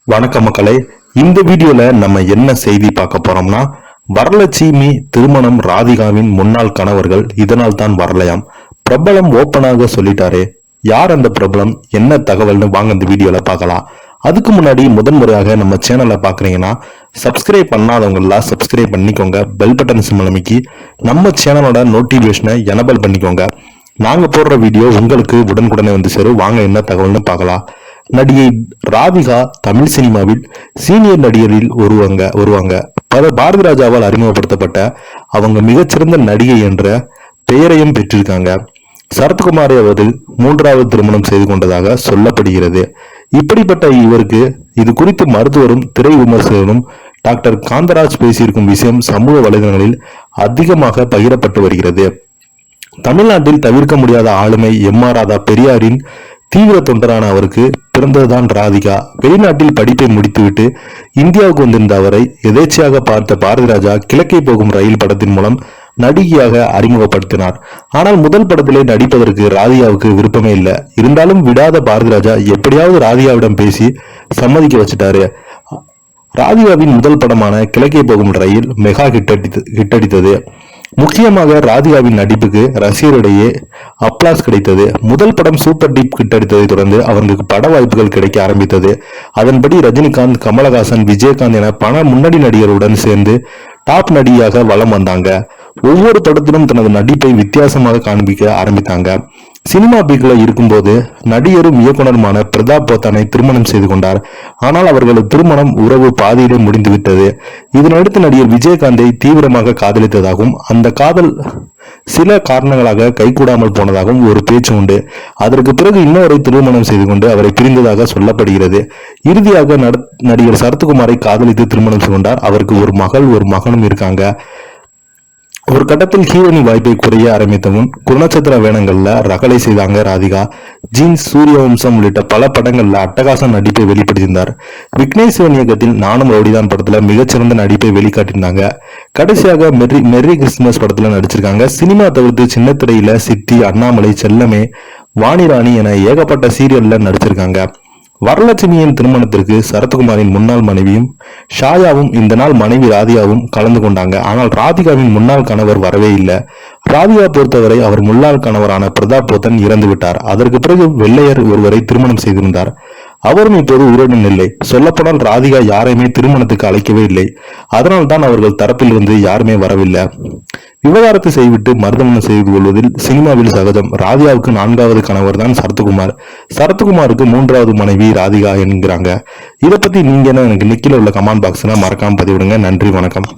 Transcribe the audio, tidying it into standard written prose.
வணக்கம் மக்களே. இந்த வீடியோல நம்ம என்ன செய்தி பார்க்க போறோம்னா, வரலட்சுமி திருமணம் ராதிகாவின் முன்னாள் கணவர்கள் இதனால் தான் வரலையாம். பிரபலம் ஓப்பனாக சொல்லிட்டாரே. யார் அந்த பிரபலம், என்ன தகவல்னு வாங்க இந்த வீடியோல பார்க்கலாம். அதுக்கு முன்னாடி முதன்முறையாக நம்ம சேனலை பாக்குறீங்கன்னா சப்ஸ்கிரைப் பண்ணாதவங்க எல்லாம் சப்ஸ்கிரைப் பண்ணிக்கோங்க. பெல் பட்டன் சிம்பல் அமைக்கி நம்ம சேனலோட நோட்டிபிகேஷனை எனபிள் பண்ணிக்கோங்க. நாங்க போடுற வீடியோ உங்களுக்கு உடனுக்குடனே வந்து சேரும். வாங்க என்ன தகவல்னு பார்க்கலாம். நடிகை ராதிகா தமிழ் சினிமாவில் சீனியர் நடிகரில் வருவாங்க. பாரதி ராஜாவால் அறிமுகப்படுத்தப்பட்ட அவங்க மிகச்சிறந்த நடிகை என்ற பெயரையும் பெற்றிருக்காங்க. சரத்குமாரை அவர்கள் 3வது திருமணம் செய்து கொண்டதாக சொல்லப்படுகிறது. இப்படிப்பட்ட இவருக்கு இது குறித்து மருத்துவரும் திரை விமர்சகரும் டாக்டர் காந்தராஜ் பேசியிருக்கும் விஷயம் சமூக வலைதளங்களில் அதிகமாக பகிரப்பட்டு வருகிறது. தமிழ்நாட்டில் தவிர்க்க முடியாத ஆளுமை எம்.ஆர். ராதா பெரியாரின் தீவிர தொண்டரான அவருக்கு பிறந்ததுதான் ராதிகா. வெளிநாட்டில் படிப்பை முடித்துவிட்டு இந்தியாவுக்கு வந்திருந்த அவரை எதேச்சையாக பார்த்த பாரதி ராஜா கிழக்கே போகும் ரயில் படத்தின் மூலம் நடிகையாக அறிமுகப்படுத்தினார். ஆனால் முதல் படத்திலே நடிப்பதற்கு ராதிகாவுக்கு விருப்பமே இல்லை. இருந்தாலும் விடாத பாரதி ராஜா எப்படியாவது ராதிகாவிடம் பேசி சம்மதிக்க வச்சுட்டாரு. ராதிகாவின் முதல் படமான கிழக்கே போகும் ரயில் மெகா ஹிட்டடித்தது. முக்கியமாக ராதிகாவின் நடிப்புக்கு ரசிகரிடையே அப்ளாஸ் கிடைத்தது. முதல் படம் சூப்பர் டீப் ஹிட்டடித்ததை தொடர்ந்து அவர்களுக்கு பட வாய்ப்புகள் கிடைக்க ஆரம்பித்தது. அதன்படி ரஜினிகாந்த், கமலஹாசன், விஜயகாந்த் என பல முன்னணி நடிகருடன் சேர்ந்து டாப் நடிகையாக வலம் வந்தாங்க. ஒவ்வொரு படத்திலும் தனது நடிப்பை வித்தியாசமாக காண்பிக்க ஆரம்பித்தாங்க. சினிமா பீக்ல இருக்கும்போது நடிகரும் இயக்குனருமான பிரதாப் போத்தனை திருமணம் செய்து கொண்டார். ஆனால் அவர்களது திருமணம் உறவு பாதியிலே முடிந்துவிட்டது. இதனடுத்து நடிகர் விஜயகாந்தை தீவிரமாக காதலித்ததாகவும் அந்த காதல் சில காரணங்களாக கைகூடாமல் போனதாகவும் ஒரு பேச்சு உண்டு. அதற்கு பிறகு இன்னொரு திருமணம் செய்து கொண்டு அவரை பிரிந்ததாக சொல்லப்படுகிறது. இறுதியாக நடிகர் சரத்குமாரை காதலித்து திருமணம் செய்து கொண்டார். அவருக்கு ஒரு மகள் ஒரு மகனும் இருக்காங்க. ஒரு கட்டத்தில் ஹீரோனி வாய்ப்பை குறைய ஆரம்பித்தவும் குணநட்சத்திர வேடங்கள்ல ரகளை செய்தாங்க ராதிகா. ஜீன்ஸ், சூரியவம்சம் உள்ளிட்ட பல படங்கள்ல அட்டகாச நடிப்பை வெளிப்படுத்தியிருந்தார். விக்னேஷ் சிவன் இயக்கத்தில் நானும் ரவுடிதான் படத்துல மிகச்சிறந்த நடிப்பை வெளிக்காட்டியிருந்தாங்க. கடைசியாக மெர்ரி கிறிஸ்துமஸ் படத்துல நடிச்சிருக்காங்க. சினிமா தவிர்த்து சின்ன திரையில சித்தி, அண்ணாமலை, செல்லமே, வாணிராணி என ஏகப்பட்ட சீரியல்ல நடிச்சிருக்காங்க. வரலட்சுமியின் திருமணத்திற்கு சரத்குமாரின் முன்னாள் மனைவியும் ஷாயாவும் இந்த நாள் மனைவி ராதிகாவும் கலந்து கொண்டாங்க. ஆனால் ராதிகாவின் முன்னாள் கணவர் வரவே இல்லை. ராதிகா பொறுத்தவரை அவர் முன்னாள் கணவரான பிரதாப் போத்தன் இறந்து விட்டார். அதற்கு பிறகு வெள்ளையர் ஒருவரை திருமணம் செய்திருந்தார். அவரும் இப்போது உயிருடன் இல்லை. சொல்லப்போனால் ராதிகா யாரையுமே திருமணத்துக்கு அழைக்கவே இல்லை. அதனால் தான் அவர்கள் தரப்பில் இருந்து யாருமே வரவில்லை. விவகாரத்தை செய்துவிட்டு மருதமனம் செய்து கொள்வதில் சினிமாவில் சகஜம். ராதிகாவுக்கு 4வது கணவர் தான் சரத்குமார். சரத்குமாருக்கு 3வது மனைவி ராதிகா என்கிறாங்க. இதை பத்தி நீங்க என்ன எனக்கு கீழே உள்ள கமெண்ட் பாக்ஸ்ல மறக்காம பதிவிடுங்க. நன்றி, வணக்கம்.